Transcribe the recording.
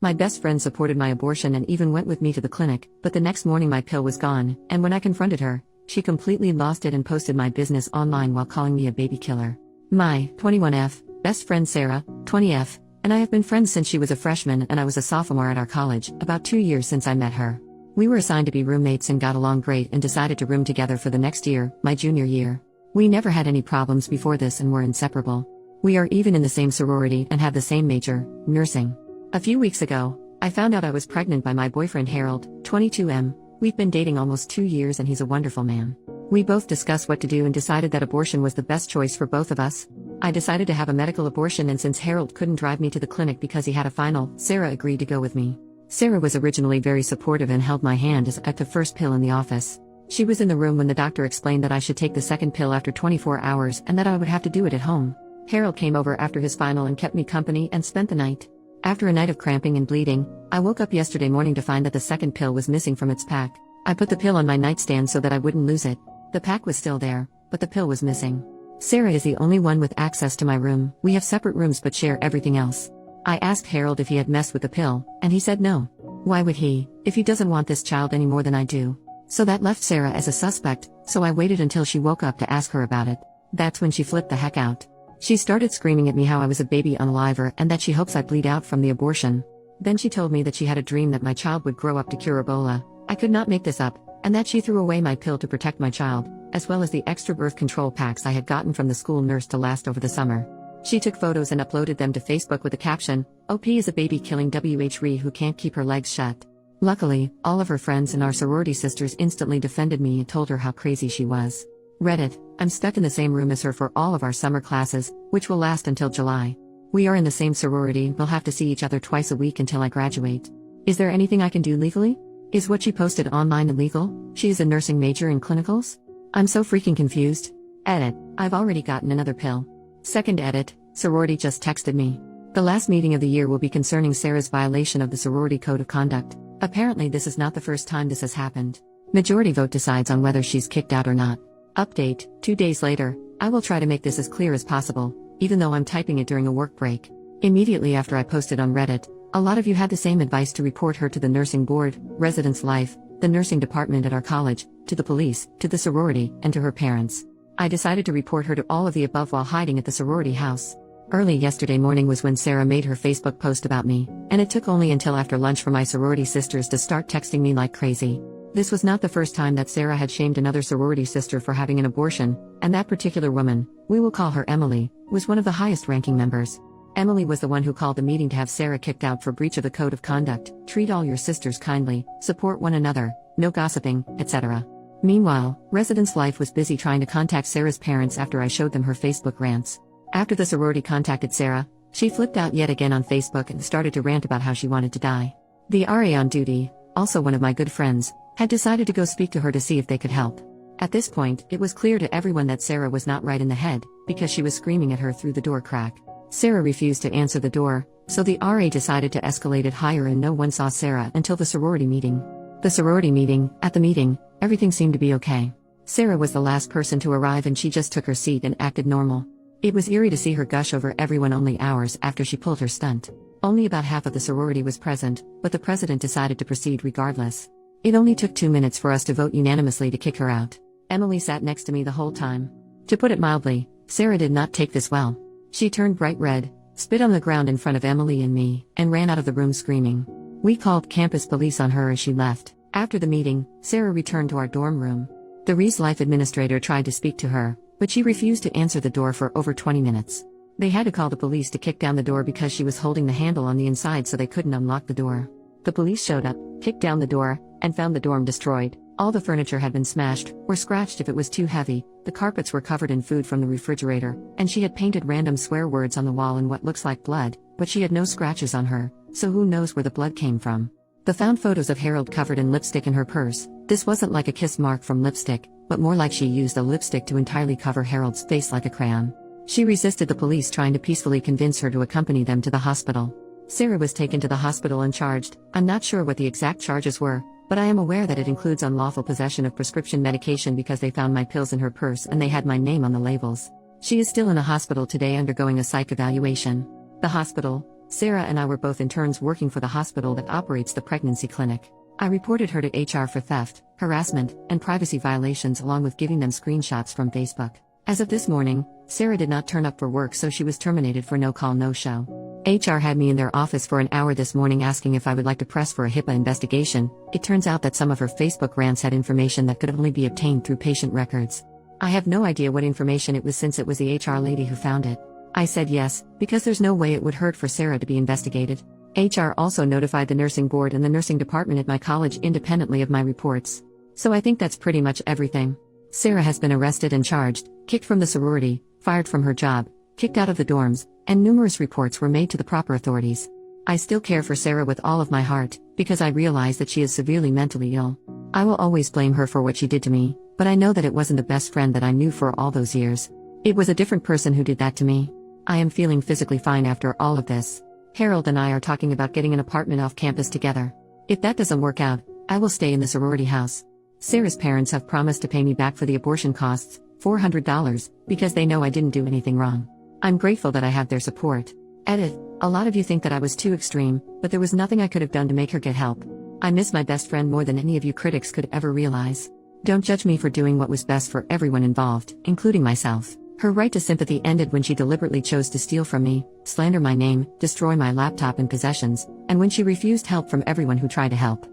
My best friend supported my abortion and even went with me to the clinic, but the next morning my pill was gone, and when I confronted her, she completely lost it and posted my business online while calling me a baby killer. My 21F best friend Sarah, 20F, and I have been friends since she was a freshman and I was a sophomore at our college, about 2 years since I met her. We were assigned to be roommates and got along great and decided to room together for the next year, my junior year. We never had any problems before this and were inseparable. We are even in the same sorority and have the same major, nursing. A few weeks ago, I found out I was pregnant by my boyfriend Harold, 22M. We've been dating almost 2 years and he's a wonderful man. We both discussed what to do and decided that abortion was the best choice for both of us. I decided to have a medical abortion, and since Harold couldn't drive me to the clinic because he had a final, Sarah agreed to go with me. Sarah was originally very supportive and held my hand as I took the first pill in the office. She was in the room when the doctor explained that I should take the second pill after 24 hours and that I would have to do it at home. Harold came over after his final and kept me company and spent the night. After a night of cramping and bleeding, I woke up yesterday morning to find that the second pill was missing from its pack. I put the pill on my nightstand so that I wouldn't lose it. The pack was still there, but the pill was missing. Sarah is the only one with access to my room. We have separate rooms but share everything else. I asked Harold if he had messed with the pill, and he said no. Why would he, if he doesn't want this child any more than I do? So that left Sarah as a suspect, so I waited until she woke up to ask her about it. That's when she flipped the heck out. She started screaming at me how I was a baby unaliver and that she hopes I bleed out from the abortion. Then she told me that she had a dream that my child would grow up to cure Ebola. I could not make this up, and that she threw away my pill to protect my child, as well as the extra birth control packs I had gotten from the school nurse to last over the summer. She took photos and uploaded them to Facebook with the caption, "OP is a baby-killing WHRE who can't keep her legs shut." Luckily, all of her friends and our sorority sisters instantly defended me and told her how crazy she was. Reddit, I'm stuck in the same room as her for all of our summer classes, which will last until July. We are in the same sorority, we'll have to see each other twice a week until I graduate. Is there anything I can do legally? Is what she posted online illegal? She is a nursing major in clinicals? I'm so freaking confused. Edit, I've already gotten another pill. Second edit, sorority just texted me. The last meeting of the year will be concerning Sarah's violation of the sorority code of conduct. Apparently this is not the first time this has happened. Majority vote decides on whether she's kicked out or not. Update, 2 days later, I will try to make this as clear as possible, even though I'm typing it during a work break. Immediately after I posted on Reddit, a lot of you had the same advice to report her to the nursing board, residence life, the nursing department at our college, to the police, to the sorority, and to her parents. I decided to report her to all of the above while hiding at the sorority house. Early yesterday morning was when Sarah made her Facebook post about me, and it took only until after lunch for my sorority sisters to start texting me like crazy. This was not the first time that Sarah had shamed another sorority sister for having an abortion, and that particular woman, we will call her Emily, was one of the highest ranking members. Emily was the one who called the meeting to have Sarah kicked out for breach of the code of conduct, treat all your sisters kindly, support one another, no gossiping, etc. Meanwhile, Residence Life was busy trying to contact Sarah's parents after I showed them her Facebook rants. After the sorority contacted Sarah, she flipped out yet again on Facebook and started to rant about how she wanted to die. The RA on duty, also one of my good friends, had decided to go speak to her to see if they could help. At this point, it was clear to everyone that Sarah was not right in the head, because she was screaming at her through the door crack. Sarah refused to answer the door, so the RA decided to escalate it higher and no one saw Sarah until the sorority meeting. At the meeting, everything seemed to be okay. Sarah was the last person to arrive and she just took her seat and acted normal. It was eerie to see her gush over everyone only hours after she pulled her stunt. Only about half of the sorority was present, but the president decided to proceed regardless. It only took 2 minutes for us to vote unanimously to kick her out. Emily sat next to me the whole time. To put it mildly, Sarah did not take this well. She turned bright red, spit on the ground in front of Emily and me, and ran out of the room screaming. We called campus police on her as she left. After the meeting, Sarah returned to our dorm room. The Reese Life administrator tried to speak to her, but she refused to answer the door for over 20 minutes. They had to call the police to kick down the door because she was holding the handle on the inside so they couldn't unlock the door. The police showed up, kicked down the door, and found the dorm destroyed. All the furniture had been smashed, or scratched if it was too heavy, the carpets were covered in food from the refrigerator, and she had painted random swear words on the wall in what looks like blood, but she had no scratches on her, so who knows where the blood came from. They found photos of Harold covered in lipstick in her purse. This wasn't like a kiss mark from lipstick, but more like she used a lipstick to entirely cover Harold's face like a crayon. She resisted the police trying to peacefully convince her to accompany them to the hospital. Sarah was taken to the hospital and charged. I'm not sure what the exact charges were, but I am aware that it includes unlawful possession of prescription medication because they found my pills in her purse and they had my name on the labels. She is still in a hospital today undergoing a psych evaluation. The hospital, Sarah and I were both interns working for the hospital that operates the pregnancy clinic. I reported her to HR for theft, harassment, and privacy violations along with giving them screenshots from Facebook. As of this morning, Sarah did not turn up for work, so she was terminated for no call, no show. HR had me in their office for an hour this morning asking if I would like to press for a HIPAA investigation. It turns out that some of her Facebook rants had information that could only be obtained through patient records. I have no idea what information it was since it was the HR lady who found it. I said yes, because there's no way it would hurt for Sarah to be investigated. HR also notified the nursing board and the nursing department at my college independently of my reports. So I think that's pretty much everything. Sarah has been arrested and charged, kicked from the sorority, fired from her job, kicked out of the dorms, and numerous reports were made to the proper authorities. I still care for Sarah with all of my heart, because I realize that she is severely mentally ill. I will always blame her for what she did to me, but I know that it wasn't the best friend that I knew for all those years. It was a different person who did that to me. I am feeling physically fine after all of this. Harold and I are talking about getting an apartment off campus together. If that doesn't work out, I will stay in the sorority house. Sarah's parents have promised to pay me back for the abortion costs, $400, because they know I didn't do anything wrong. I'm grateful that I have their support. Edit. A lot of you think that I was too extreme, but there was nothing I could have done to make her get help. I miss my best friend more than any of you critics could ever realize. Don't judge me for doing what was best for everyone involved, including myself. Her right to sympathy ended when she deliberately chose to steal from me, slander my name, destroy my laptop and possessions, and when she refused help from everyone who tried to help.